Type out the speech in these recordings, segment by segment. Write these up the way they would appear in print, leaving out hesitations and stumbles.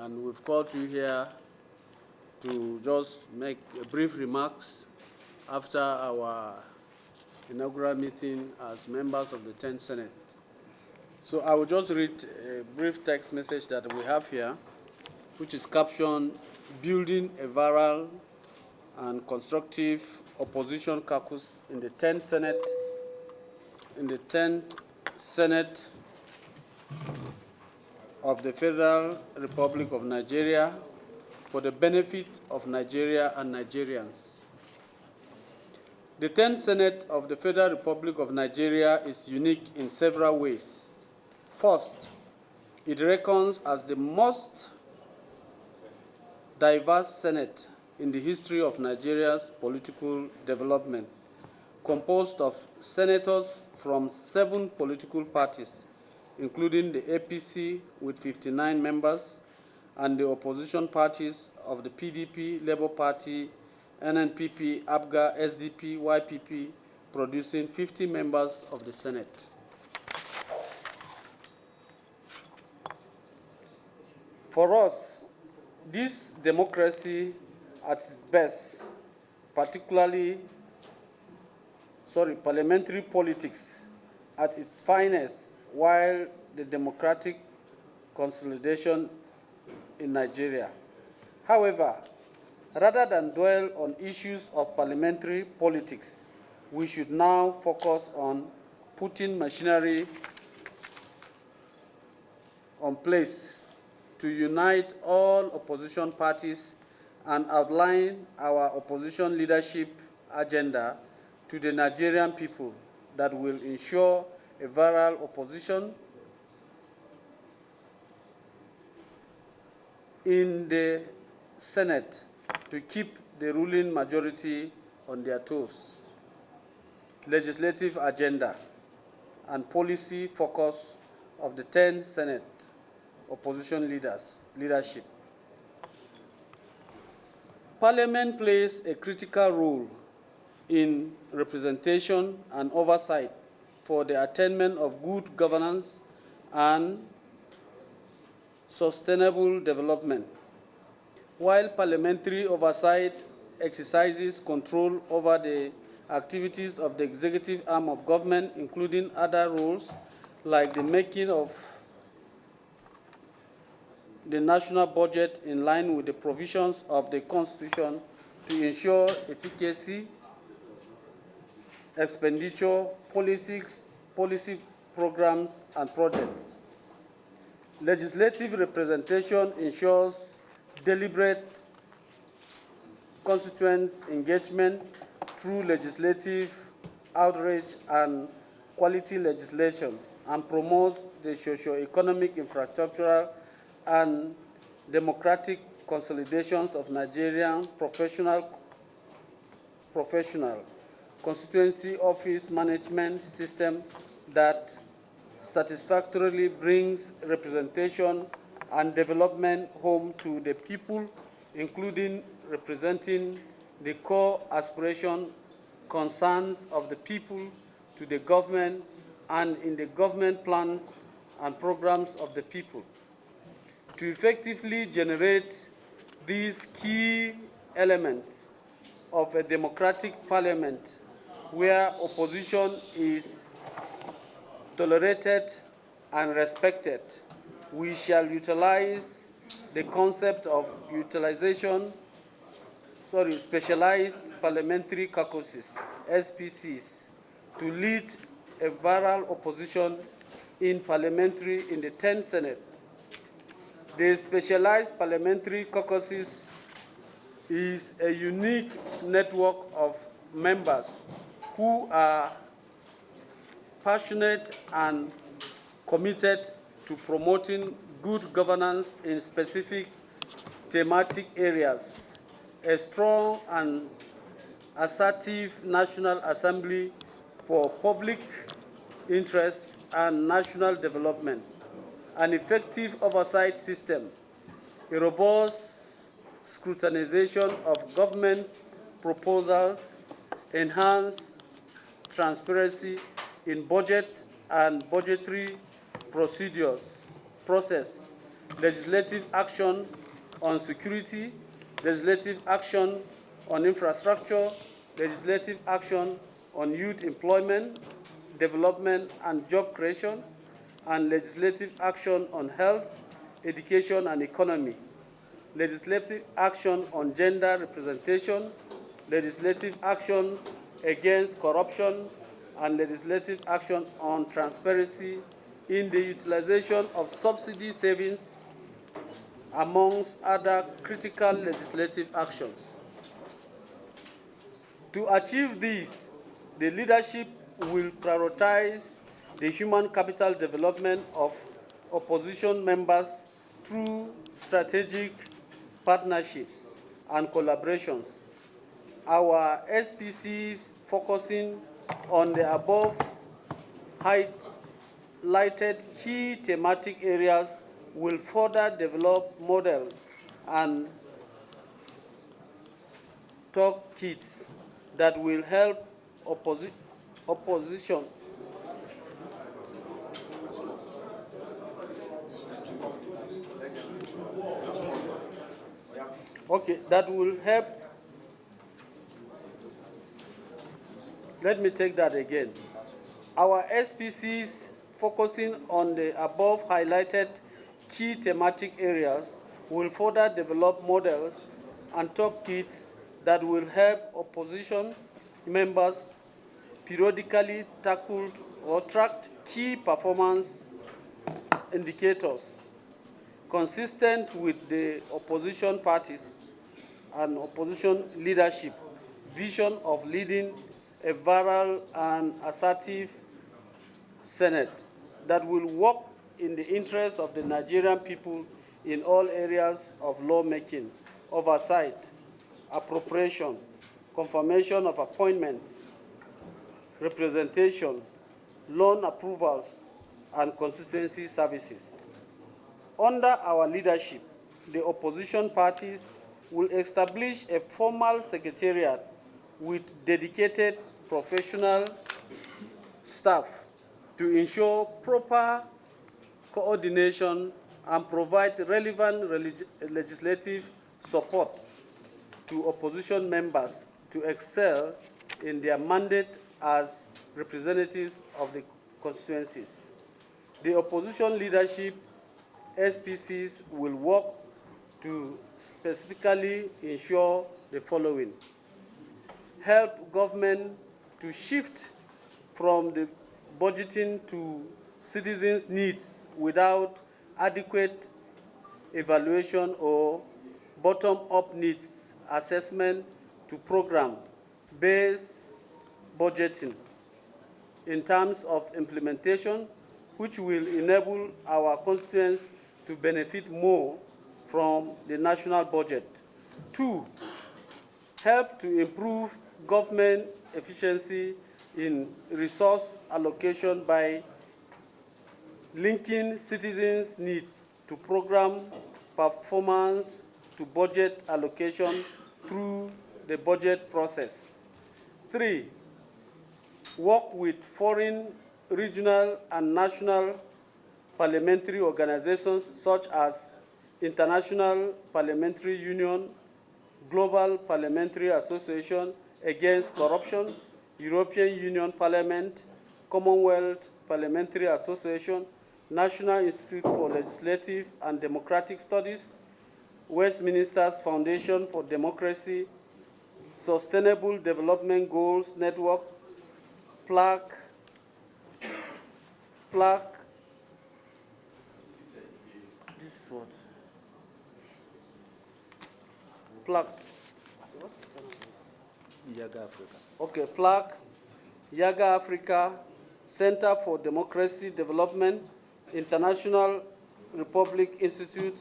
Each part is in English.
and we've called you here to just make brief remarks after our inaugural meeting as members of the 10th Senate. So I will just read a brief text message that we have here, which is captioned, Building a Viral and Constructive Opposition Caucus in the 10th Senate of the Federal Republic of Nigeria for the benefit of Nigeria and Nigerians. The 10th Senate of the Federal Republic of Nigeria is unique in several ways. First, it reckons as the most diverse Senate in the history of Nigeria's political development, composed of senators from 7 political parties, including the APC with 59 members, and the opposition parties of the PDP, Labour Party, NNPP, ABGA, SDP, YPP, producing 50 members of the Senate. For us, this democracy at its best, parliamentary politics at its finest, while the democratic consolidation in Nigeria. However, rather than dwell on issues of parliamentary politics, we should now focus on putting machinery on place to unite all opposition parties and outline our opposition leadership agenda to the Nigerian people that will ensure a viral opposition in the Senate to keep the ruling majority on their toes. Legislative agenda and policy focus of the 10th Senate opposition leadership. Parliament plays a critical role in representation and oversight for the attainment of good governance and sustainable development. While parliamentary oversight exercises control over the activities of the executive arm of government, including other roles like the making of the national budget in line with the provisions of the Constitution to ensure efficacy, expenditure, policy programs, and projects. Legislative representation ensures deliberate constituents' engagement through legislative outreach and quality legislation, and promotes the socio-economic, infrastructural, and democratic consolidations of Nigerian professional constituency office management system that satisfactorily brings representation and development home to the people, including representing the core aspiration concerns of the people to the government and in the government plans and programs of the people. To effectively generate these key elements of a democratic parliament where opposition is tolerated and respected, we shall utilize the concept of specialized parliamentary caucuses, SPCs, to lead a viral opposition in the 10th Senate. The specialized parliamentary caucuses is a unique network of members who are passionate and committed to promoting good governance in specific thematic areas, a strong and assertive National Assembly for public interest and national development, an effective oversight system, a robust scrutinization of government proposals, enhanced transparency in budget and budgetary process, legislative action on security, legislative action on infrastructure, legislative action on youth employment, development and job creation, and legislative action on health, education and economy, legislative action on gender representation, legislative action against corruption, and legislative action on transparency in the utilization of subsidy savings, amongst other critical legislative actions. To achieve this, the leadership will prioritize the human capital development of opposition members through strategic partnerships and collaborations. Our SPCs focusing on the above highlighted key thematic areas will further develop models and toolkits that will help opposition that will help. Let me take that again. Our SPCs focusing on the above highlighted key thematic areas will further develop models and toolkits that will help opposition members periodically tackle or track key performance indicators consistent with the opposition parties and opposition leadership vision of leading a virile and assertive Senate that will work in the interest of the Nigerian people in all areas of lawmaking, oversight, appropriation, confirmation of appointments, representation, loan approvals, and constituency services. Under our leadership, the opposition parties will establish a formal secretariat with dedicated professional staff to ensure proper coordination and provide relevant legislative support to opposition members to excel in their mandate as representatives of the constituencies. The opposition leadership SPCs will work to specifically ensure the following: help government to shift from the budgeting to citizens' needs without adequate evaluation or bottom-up needs assessment to program-based budgeting in terms of implementation, which will enable our constituents to benefit more from the national budget. 2, help to improve government efficiency in resource allocation by linking citizens' need to program performance to budget allocation through the budget process. 3, work with foreign, regional, and national parliamentary organizations such as International Parliamentary Union, Global Parliamentary Association Against Corruption, European Union Parliament, Commonwealth Parliamentary Association, National Institute for Legislative and Democratic Studies, Westminster's Foundation for Democracy, Sustainable Development Goals Network, PLAC, this is what? PLAC, what's the name of this? Yaga Africa. Okay, PLAC, Yaga Africa, Center for Democracy Development, International Republic Institute,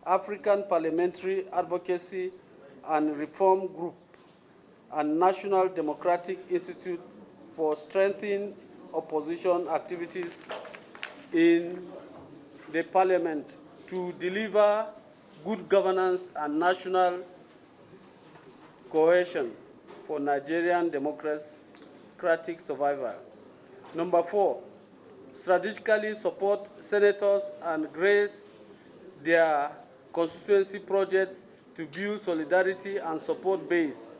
African Parliamentary Advocacy and Reform Group, and National Democratic Institute for strengthening opposition activities in the Parliament to deliver good governance and national cohesion for Nigerian democratic survival. Number 4, strategically support senators and grace their constituency projects to build solidarity and support base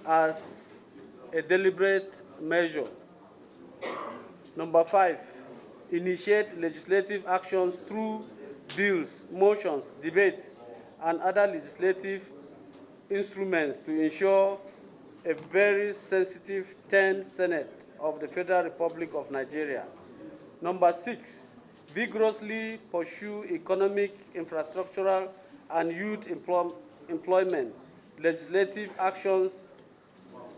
as a deliberate measure. Number 5, initiate legislative actions through bills, motions, debates, and other legislative instruments to ensure a very sensitive 10th Senate of the Federal Republic of Nigeria. Number 6, vigorously pursue economic, infrastructural, and youth employment legislative actions,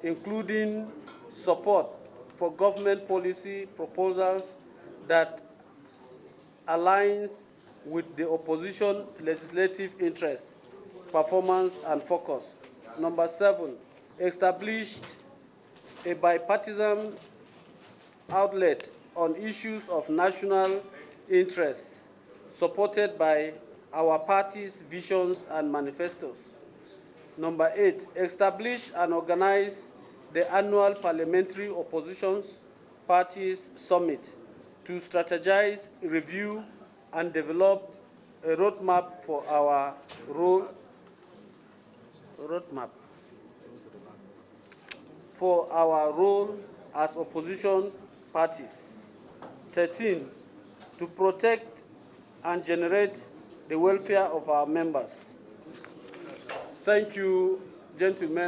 including support for government policy proposals that aligns with the opposition legislative interests, performance, and focus. Number 7, established a bipartisan outlet on issues of national interest, supported by our party's visions and manifestos. Number 8, establish and organize the annual Parliamentary Oppositions Parties Summit to strategize, review, and develop a roadmap for our role as opposition parties. 13, to protect and generate the welfare of our members. Thank you, gentlemen.